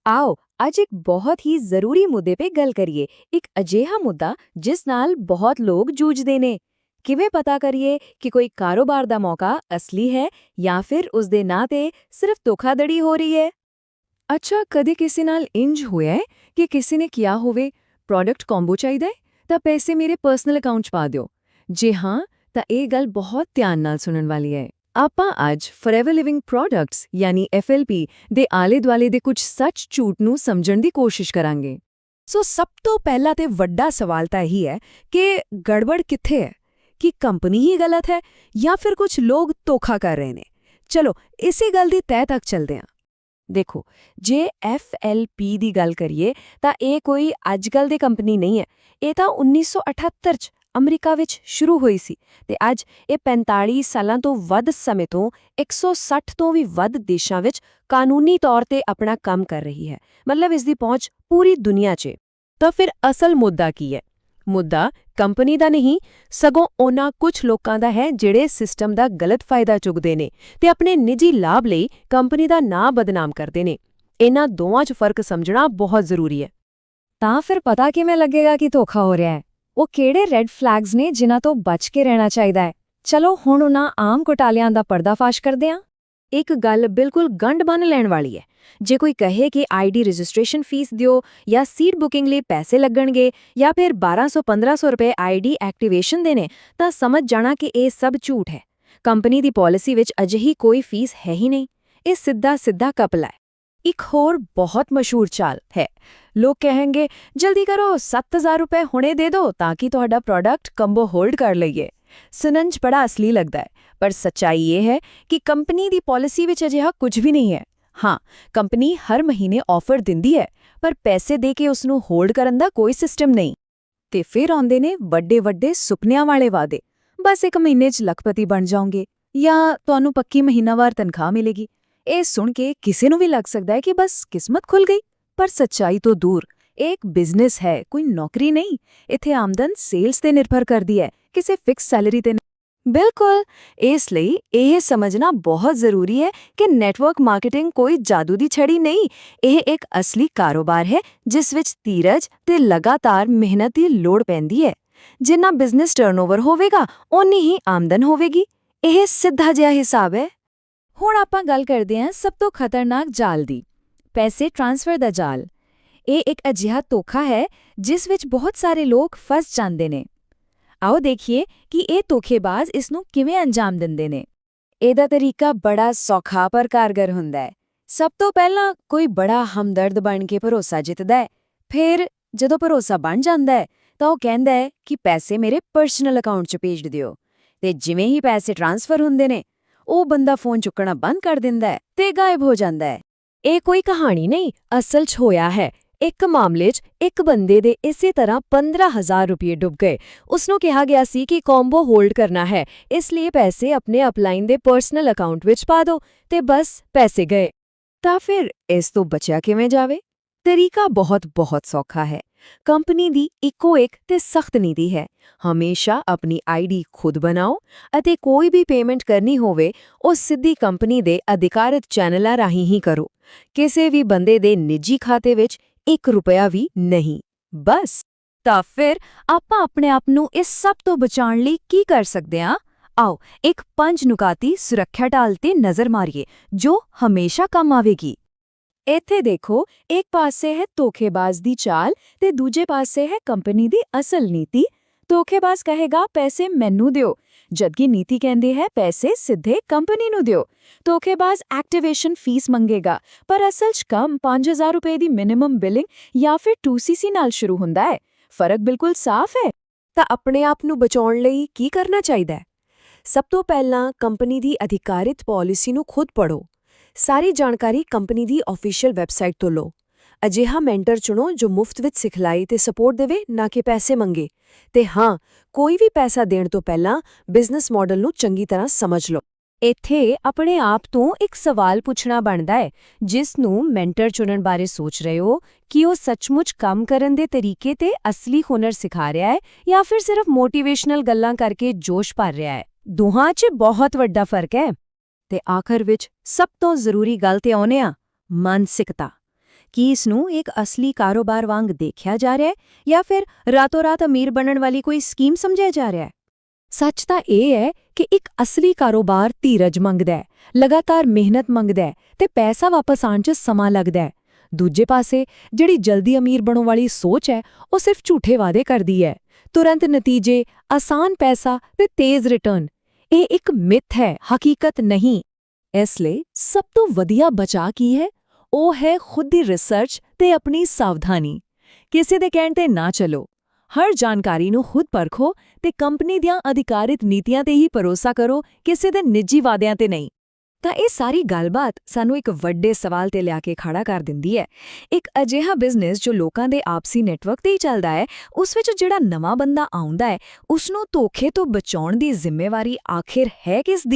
ਆਓ ਅੱਜ ਇੱਕ ਬਹੁਤ ਹੀ ਜ਼ਰੂਰੀ ਮੁੱਦੇ 'ਤੇ ਗੱਲ ਕਰੀਏ। ਇੱਕ ਅਜਿਹਾ ਮੁੱਦਾ ਜਿਸ ਨਾਲ ਬਹੁਤ ਲੋਕ ਜੂਝਦੇ ਨੇ। ਕਿਵੇਂ ਪਤਾ ਕਰੀਏ ਕਿ ਕੋਈ ਕਾਰੋਬਾਰ ਦਾ ਮੌਕਾ ਅਸਲੀ ਹੈ ਜਾਂ ਫਿਰ ਉਸ ਦੇ ਨਾਂ 'ਤੇ ਸਿਰਫ ਧੋਖਾਧੜੀ ਹੋ ਰਹੀ ਹੈ? ਅੱਛਾ, ਕਦੇ ਕਿਸੇ ਨਾਲ ਇੰਜ ਹੋਇਆ ਹੈ ਕਿ ਕਿਸੇ ਨੇ ਕਿਹਾ ਹੋਵੇ ਪ੍ਰੋਡਕਟ ਕੰਬੋ ਚਾਹੀਦਾ ਹੈ ਤਾਂ ਪੈਸੇ ਮੇਰੇ ਪਰਸਨਲ ਅਕਾਊਂਟ 'ਚ ਪਾ ਦਿਓ। ਜੇ ਹਾਂ, ਤਾਂ ਇਹ ਗੱਲ ਬਹੁਤ ਧਿਆਨ ਨਾਲ ਸੁਣਨ ਵਾਲੀ ਹੈ। ਆਪਾਂ ਅੱਜ ਫੋਰਐਵਰ ਲਿਵਿੰਗ ਪ੍ਰੋਡਕਟਸ ਯਾਨੀ FLP ਦੇ ਆਲੇ-ਦੁਆਲੇ ਦੇ ਕੁਝ ਸੱਚ ਝੂਠ ਨੂੰ ਸਮਝਣ ਦੀ ਕੋਸ਼ਿਸ਼ ਕਰਾਂਗੇ। ਸੋ ਸਭ ਤੋਂ ਪਹਿਲਾ ਤੇ ਵੱਡਾ ਸਵਾਲ ਤਾਂ ਇਹੀ ਹੈ ਕਿ ਗੜਬੜ ਕਿੱਥੇ ਹੈ? ਕਿ ਕੰਪਨੀ ਹੀ ਗਲਤ ਹੈ ਜਾਂ ਫਿਰ ਕੁਝ ਲੋਕ ਧੋਖਾ ਕਰ ਰਹੇ ਨੇ? ਚਲੋ ਇਸੇ ਗੱਲ ਦੀ ਤਹਿ ਤੱਕ ਚੱਲਦੇ ਹਾਂ। ਦੇਖੋ, ਜੇ FLP ਦੀ ਗੱਲ ਕਰੀਏ ਤਾਂ ਇਹ ਕੋਈ ਅੱਜਕੱਲ੍ਹ ਦੀ ਕੰਪਨੀ ਨਹੀਂ ਹੈ। ਇਹ ਤਾਂ 1978 'ਚ ਅਮਰੀਕਾ ਵਿੱਚ ਸ਼ੁਰੂ ਹੋਈ ਸੀ ਤੇ ਅੱਜ ਇਹ 45 ਸਾਲਾਂ ਤੋਂ ਵੱਧ ਸਮੇਂ ਤੋਂ 160 ਤੋਂ ਵੀ ਵੱਧ ਦੇਸ਼ਾਂ ਵਿੱਚ ਕਾਨੂੰਨੀ ਤੌਰ ਤੇ ਆਪਣਾ ਕੰਮ ਕਰ ਰਹੀ ਹੈ। ਮਤਲਬ ਇਸ ਦੀ ਪਹੁੰਚ ਪੂਰੀ ਦੁਨੀਆ 'ਚ। ਤਾਂ ਫਿਰ ਅਸਲ ਮੁੱਦਾ ਕੀ ਹੈ? ਮੁੱਦਾ ਕੰਪਨੀ ਦਾ ਨਹੀਂ, ਸਗੋਂ ਉਹਨਾਂ ਕੁਝ ਲੋਕਾਂ ਦਾ ਹੈ ਜਿਹੜੇ ਸਿਸਟਮ ਦਾ ਗਲਤ ਫਾਇਦਾ ਚੁੱਕਦੇ ਨੇ ਤੇ ਆਪਣੇ ਨਿੱਜੀ ਲਾਭ ਲਈ ਕੰਪਨੀ ਦਾ ਨਾਂ ਬਦਨਾਮ ਕਰਦੇ ਨੇ। ਇਹਨਾਂ ਦੋਵਾਂ 'ਚ ਫਰਕ ਸਮਝਣਾ ਬਹੁਤ ਜ਼ਰੂਰੀ ਹੈ। ਤਾਂ ਫਿਰ ਪਤਾ ਕਿਵੇਂ ਲੱਗੇਗਾ ਕਿ ਧੋਖਾ ਹੋ ਰਿਹਾ ਹੈ? ਉਹ ਕਿਹੜੇ ਰੈੱਡ ਫਲੈਗਸ ਨੇ ਜਿਨ੍ਹਾਂ ਤੋਂ ਬਚ ਕੇ ਰਹਿਣਾ ਚਾਹੀਦਾ ਹੈ? ਚਲੋ ਹੁਣ ਉਹਨਾਂ ਆਮ ਘੁਟਾਲਿਆਂ ਦਾ ਪਰਦਾਫਾਸ਼ ਕਰਦੇ ਹਾਂ। ਇੱਕ ਗੱਲ ਬਿਲਕੁਲ ਗੰਢ ਬੰਨ੍ਹ ਲੈਣ ਵਾਲੀ ਹੈ। ਜੇ ਕੋਈ ਕਹੇ ਕਿ ID ਰਜਿਸਟ੍ਰੇਸ਼ਨ ਫੀਸ ਦਿਓ ਜਾਂ ਸੀਟ ਬੁਕਿੰਗ ਲਈ ਪੈਸੇ ਲੱਗਣਗੇ ਜਾਂ ਫਿਰ 1200-1500 ਰੁਪਏ ID ਐਕਟੀਵੇਸ਼ਨ ਦੇ ਨੇ, ਤਾਂ ਸਮਝ ਜਾਣਾ ਕਿ ਇਹ ਸਭ ਝੂਠ ਹੈ। ਕੰਪਨੀ ਦੀ ਪਾਲਿਸੀ ਵਿੱਚ ਅਜਿਹੀ ਕੋਈ ਫੀਸ ਹੈ ਹੀ ਨਹੀਂ। ਇਹ ਸਿੱਧਾ ਕਪਲਾ ਹੈ। ਇੱਕ ਹੋਰ ਬਹੁਤ ਮਸ਼ਹੂਰ ਚਾਲ ਹੈ। ਲੋਕ ਕਹਾਂਗੇ ਜਲਦੀ ਕਰੋ, 7000 ਰੁਪਏ ਹੁਣੇ ਦੇ ਦਿਓ ਤਾਂ ਕਿ ਤੁਹਾਡਾ ਪ੍ਰੋਡਕਟ ਕੰਬੋ ਹੋਲਡ ਕਰ ਲਈਏ। ਸੁਣਨ 'ਚ ਬੜਾ ਅਸਲੀ ਲੱਗਦਾ ਹੈ, ਪਰ ਸੱਚਾਈ ਇਹ ਹੈ ਕਿ ਕੰਪਨੀ ਦੀ ਪਾਲਿਸੀ ਵਿੱਚ ਅਜਿਹਾ ਕੁਝ ਵੀ ਨਹੀਂ ਹੈ। ਹਾਂ, ਕੰਪਨੀ ਹਰ ਮਹੀਨੇ ਆਫਰ ਦਿੰਦੀ ਹੈ, ਪਰ ਪੈਸੇ ਦੇ ਕੇ ਉਸ ਨੂੰ ਹੋਲਡ ਕਰਨ ਦਾ ਕੋਈ ਸਿਸਟਮ ਨਹੀਂ। ਤੇ ਫਿਰ ਆਉਂਦੇ ਨੇ ਵੱਡੇ ਸੁਪਨਿਆਂ ਵਾਲੇ ਵਾਅਦੇ। ਬਸ 1 ਮਹੀਨੇ 'ਚ ਲੱਖਪਤੀ ਬਣ ਜਾਓਗੇ ਜਾਂ ਤੁਹਾਨੂੰ ਪੱਕੀ ਮਹੀਨਾਵਾਰ ਤਨਖਾਹ ਮਿਲੇਗੀ। ਇਹ ਸੁਣ ਕੇ ਕਿਸੇ ਨੂੰ ਵੀ ਲੱਗ ਸਕਦਾ ਹੈ ਕਿ ਬਸ ਕਿਸਮਤ ਖੁੱਲ ਗਈ, ਪਰ ਸੱਚਾਈ ਤੋਂ ਦੂਰ। ਇਹ ਇੱਕ ਬਿਜ਼ਨਸ ਹੈ, ਕੋਈ ਨੌਕਰੀ ਨਹੀਂ। ਇੱਥੇ ਆਮਦਨ ਸੇਲਸ ਤੇ ਨਿਰਭਰ ਕਰਦੀ ਹੈ, ਕਿਸੇ ਫਿਕਸ ਸੈਲਰੀ ਤੇ ਨਹੀਂ। ਬਿਲਕੁਲ। ਇਸ ਲਈ ਇਹ ਸਮਝਣਾ ਬਹੁਤ ਜ਼ਰੂਰੀ ਹੈ ਕਿ ਨੈਟਵਰਕ ਮਾਰਕੀਟਿੰਗ ਕੋਈ ਜਾਦੂ ਦੀ ਛੜੀ ਨਹੀਂ। ਇਹ ਇੱਕ ਅਸਲੀ ਕਾਰੋਬਾਰ ਹੈ ਜਿਸ ਵਿੱਚ ਧੀਰਜ ਤੇ ਲਗਾਤਾਰ ਮਿਹਨਤ ਦੀ ਲੋੜ ਪੈਂਦੀ ਹੈ। ਜਿੰਨਾ ਬਿਜ਼ਨਸ ਟਰਨਓਵਰ ਹੋਵੇਗਾ, ਓਨੀ ਹੀ ਆਮਦਨ ਹੋਵੇਗੀ। ਇਹ ਸਿੱਧਾ ਜਿਹਾ ਹਿਸਾਬ ਹੈ। ਹੁਣ ਆਪਾਂ ਗੱਲ ਕਰਦੇ ਹਾਂ ਸਭ ਤੋਂ ਖਤਰਨਾਕ ਜਾਲ ਦੀ, ਪੈਸੇ ਟ੍ਰਾਂਸਫਰ ਦਾ ਜਾਲ। ਇਹ ਇੱਕ ਅਜਿਹਾ ਧੋਖਾ ਹੈ ਜਿਸ ਵਿੱਚ ਬਹੁਤ ਸਾਰੇ ਲੋਕ ਫਸ ਜਾਂਦੇ ਨੇ। ਆਓ ਦੇਖੀਏ ਕਿ ਇਹ ਧੋਖੇਬਾਜ਼ ਇਸ ਨੂੰ ਕਿਵੇਂ ਅੰਜਾਮ ਦਿੰਦੇ ਨੇ। ਇਹਦਾ ਤਰੀਕਾ ਬੜਾ ਸੌਖਾ ਪਰ ਕਾਰਗਰ ਹੁੰਦਾ ਹੈ। ਸਭ ਤੋਂ ਪਹਿਲਾਂ ਕੋਈ ਬੜਾ ਹਮਦਰਦ ਬਣ ਕੇ ਭਰੋਸਾ ਜਿੱਤਦਾ ਹੈ। ਫਿਰ ਜਦੋਂ ਭਰੋਸਾ ਬਣ ਜਾਂਦਾ ਹੈ ਤਾਂ ਉਹ ਕਹਿੰਦਾ ਹੈ ਕਿ ਪੈਸੇ ਮੇਰੇ ਪਰਸਨਲ ਅਕਾਊਂਟ 'ਚ ਭੇਜ ਦਿਓ। ਤੇ ਜਿਵੇਂ ਹੀ ਪੈਸੇ ਟ੍ਰਾਂਸਫਰ ਹੁੰਦੇ ਨੇ, ਉਹ ਬੰਦਾ ਫੋਨ ਚੁੱਕਣਾ ਬੰਦ ਕਰ ਦਿੰਦਾ ਹੈ ਤੇ ਗਾਇਬ ਹੋ ਜਾਂਦਾ ਹੈ। ਇਹ ਕੋਈ ਕਹਾਣੀ ਨਹੀਂ, ਅਸਲ 'ਚ ਹੋਇਆ ਹੈ। ਇੱਕ ਮਾਮਲੇ 'ਚ ਇੱਕ ਬੰਦੇ ਦੇ ਇਸੇ ਤਰ੍ਹਾਂ 15000 ਰੁਪਏ ਡੁੱਬ ਗਏ। ਉਸਨੂੰ ਕਿਹਾ ਗਿਆ ਸੀ ਕਿ ਕੰਬੋ ਹੋਲਡ ਕਰਨਾ ਹੈ, ਇਸ ਲਈ ਪੈਸੇ ਆਪਣੇ ਅਪਲਾਈਨ ਦੇ ਪਰਸਨਲ ਅਕਾਊਂਟ ਵਿੱਚ ਪਾ ਦਿਓ, ਤੇ ਬਸ ਪੈਸੇ ਗਏ। ਤਾਂ ਫਿਰ ਇਸ ਤੋਂ ਬਚਿਆ ਕਿਵੇਂ ਜਾਵੇ? ਤਰੀਕਾ ਬਹੁਤ ਸੌਖਾ ਹੈ। ਕੰਪਨੀ ਦੀ ਇੱਕੋ ਇੱਕ ਤੇ ਸਖਤ ਨੀਤੀ ਹੈ। ਹਮੇਸ਼ਾ ਆਪਣੀ ID ਖੁਦ ਬਣਾਓ ਅਤੇ ਕੋਈ ਵੀ ਪੇਮੈਂਟ ਕਰਨੀ ਹੋਵੇ ਉਹ ਸਿੱਧੀ ਕੰਪਨੀ ਦੇ ਅਧਿਕਾਰਤ ਚੈਨਲਾਂ ਰਾਹੀਂ ਹੀ ਕਰੋ। ਕਿਸੇ ਵੀ ਬੰਦੇ ਦੇ ਨਿੱਜੀ ਖਾਤੇ ਵਿੱਚ 1 ਰੁਪਿਆ ਵੀ ਨਹੀਂ। ਬਸ। ਤਾਂ ਫਿਰ ਆਪਾਂ ਆਪਣੇ ਆਪ ਨੂੰ ਇਸ ਸਭ ਤੋਂ ਬਚਾਉਣ ਲਈ ਕੀ ਕਰ ਸਕਦੇ ਹਾਂ? ਆਓ ਇੱਕ 5 ਨੁਕਾਤੀ ਸੁਰੱਖਿਆ ਢਾਲ ਤੇ ਨਜ਼ਰ ਮਾਰੀਏ ਜੋ ਹਮੇਸ਼ਾ ਕੰਮ ਆਵੇਗੀ। ਇੱਥੇ ਦੇਖੋ, ਇੱਕ ਪਾਸੇ ਹੈ ਧੋਖੇਬਾਜ਼ ਦੀ ਚਾਲ ਤੇ ਦੂਜੇ ਪਾਸੇ ਹੈ ਕੰਪਨੀ ਦੀ ਅਸਲ ਨੀਤੀ। ਧੋਖੇਬਾਜ਼ ਕਹੇਗਾ ਪੈਸੇ ਮੈਨੂੰ ਦਿਓ, ਜਦਕਿ ਨੀਤੀ ਕਹਿੰਦੀ ਹੈ ਪੈਸੇ ਸਿੱਧੇ ਕੰਪਨੀ ਨੂੰ ਦਿਓ। ਧੋਖੇਬਾਜ਼ ਐਕਟੀਵੇਸ਼ਨ ਫੀਸ ਮੰਗੇਗਾ, ਪਰ ਅਸਲ 'ਚ ਕੰਮ 5000 ਰੁਪਏ ਦੀ ਮਿਨੀਮਮ ਬਿਲਿੰਗ ਜਾਂ ਫਿਰ 2CC ਨਾਲ ਸ਼ੁਰੂ ਹੁੰਦਾ ਹੈ। ਫਰਕ ਬਿਲਕੁਲ ਸਾਫ਼ ਹੈ। ਤਾਂ ਆਪਣੇ ਆਪ ਨੂੰ ਬਚਾਉਣ ਲਈ ਕੀ ਕਰਨਾ ਚਾਹੀਦਾ ਹੈ? ਸਭ ਤੋਂ ਪਹਿਲਾਂ ਕੰਪਨੀ ਦੀ ਅਧਿਕਾਰਿਤ ਪਾਲਿਸੀ ਨੂੰ ਖੁਦ ਪੜ੍ਹੋ। ਸਾਰੀ ਜਾਣਕਾਰੀ ਕੰਪਨੀ ਦੀ ਆਫੀਸ਼ੀਅਲ ਵੈਬਸਾਈਟ ਤੋਂ ਲਓ। ਅਜਿਹਾ ਮੈਂਟਰ ਚੁਣੋ ਜੋ ਮੁਫਤ ਵਿੱਚ ਸਿਖਲਾਈ ਤੇ ਸਪੋਰਟ ਦੇਵੇ, ਨਾ ਕਿ ਪੈਸੇ ਮੰਗੇ। ਤੇ ਹਾਂ, ਕੋਈ ਵੀ ਪੈਸਾ ਦੇਣ ਤੋਂ ਪਹਿਲਾਂ ਬਿਜ਼ਨਸ ਮਾਡਲ ਨੂੰ ਚੰਗੀ ਤਰ੍ਹਾਂ ਸਮਝ ਲਓ। ਇੱਥੇ ਆਪਣੇ ਆਪ ਤੋਂ ਇੱਕ ਸਵਾਲ ਪੁੱਛਣਾ ਬਣਦਾ ਹੈ। ਜਿਸ ਨੂੰ ਮੈਂਟਰ ਚੁਣਨ ਬਾਰੇ ਸੋਚ ਰਹੇ ਹੋ, ਕਿ ਉਹ ਸੱਚਮੁੱਚ ਕੰਮ ਕਰਨ ਦੇ ਤਰੀਕੇ ਤੇ ਅਸਲੀ ਹੁਨਰ ਸਿਖਾ ਰਿਹਾ ਹੈ ਜਾਂ ਫਿਰ ਸਿਰਫ ਮੋਟੀਵੇਸ਼ਨਲ ਗੱਲਾਂ ਕਰਕੇ ਜੋਸ਼ ਭਰ ਰਿਹਾ ਹੈ। ਦੋਹਾਂ 'ਚ ਬਹੁਤ ਵੱਡਾ ਫਰਕ ਹੈ। ਤੇ ਆਖਰ ਵਿੱਚ ਸਭ ਤੋਂ ਜ਼ਰੂਰੀ ਗੱਲ ਤੇ ਆਉਂਦੇ ਹਾਂ, ਮਾਨਸਿਕਤਾ। ਕੀ ਇਸ ਨੂੰ ਇੱਕ ਅਸਲੀ ਕਾਰੋਬਾਰ ਵਾਂਗ ਦੇਖਿਆ ਜਾ ਰਿਹਾ ਹੈ ਜਾਂ ਫਿਰ ਰਾਤੋਂ-ਰਾਤ ਅਮੀਰ ਬਣਨ ਵਾਲੀ ਕੋਈ ਸਕੀਮ ਸਮਝਿਆ ਜਾ ਰਿਹਾ ਹੈ? ਸੱਚ ਤਾਂ ਇਹ ਹੈ ਕਿ ਇੱਕ ਅਸਲੀ ਕਾਰੋਬਾਰ ਧੀਰਜ ਮੰਗਦਾ ਹੈ, ਲਗਾਤਾਰ ਮਿਹਨਤ ਮੰਗਦਾ ਹੈ ਤੇ ਪੈਸਾ ਵਾਪਸ ਆਉਣ 'ਚ ਸਮਾਂ ਲੱਗਦਾ ਹੈ। ਦੂਜੇ ਪਾਸੇ ਜਿਹੜੀ ਜਲਦੀ ਅਮੀਰ ਬਣਨ ਵਾਲੀ ਸੋਚ ਹੈ, ਉਹ ਸਿਰਫ ਝੂਠੇ ਵਾਅਦੇ ਕਰਦੀ ਹੈ। ਤੁਰੰਤ ਨਤੀਜੇ, ਆਸਾਨ ਪੈਸਾ ਤੇ ਤੇਜ਼ ਰਿਟਰਨ। ਇਹ ਇੱਕ ਮਿੱਥ ਹੈ, ਹਕੀਕਤ ਨਹੀਂ। ਇਸ ਲਈ ਸਭ ਤੋਂ ਵਧੀਆ ਬਚਾਅ ਕੀ ਹੈ? ਉਹ ਹੈ ਖੁਦ ਦੀ ਰਿਸਰਚ ਤੇ ਆਪਣੀ ਸਾਵਧਾਨੀ। ਕਿਸੇ ਦੇ ਕਹਿਣ ਤੇ ਨਾ ਚੱਲੋ। ਹਰ ਜਾਣਕਾਰੀ ਨੂੰ ਖੁਦ ਪਰਖੋ ਤੇ ਕੰਪਨੀ ਦੀਆਂ ਅਧਿਕਾਰਿਤ ਨੀਤੀਆਂ ਤੇ ਹੀ ਭਰੋਸਾ ਕਰੋ, ਕਿਸੇ ਦੇ ਨਿੱਜੀ ਵਾਅਦਿਆਂ ਤੇ ਨਹੀਂ। ਤਾਂ ਇਹ ਸਾਰੀ ਗੱਲਬਾਤ ਸਾਨੂੰ ਇੱਕ ਵੱਡੇ ਸਵਾਲ ਤੇ ਲਿਆ ਕੇ ਖੜਾ ਕਰ ਦਿੰਦੀ ਹੈ। ਇੱਕ ਅਜਿਹਾ ਬਿਜ਼ਨਸ ਜੋ ਲੋਕਾਂ ਦੇ ਆਪਸੀ ਨੈਟਵਰਕ ਤੇ ਹੀ ਚੱਲਦਾ ਹੈ, ਉਸ ਵਿੱਚ ਜਿਹੜਾ ਨਵਾਂ ਬੰਦਾ ਆਉਂਦਾ ਹੈ, ਉਸ ਨੂੰ ਧੋਖੇ ਤੋਂ ਬਚਾਉਣ ਦੀ ਜ਼ਿੰਮੇਵਾਰੀ ਆਖਿਰ ਹੈ ਕਿਸ ਦੀ?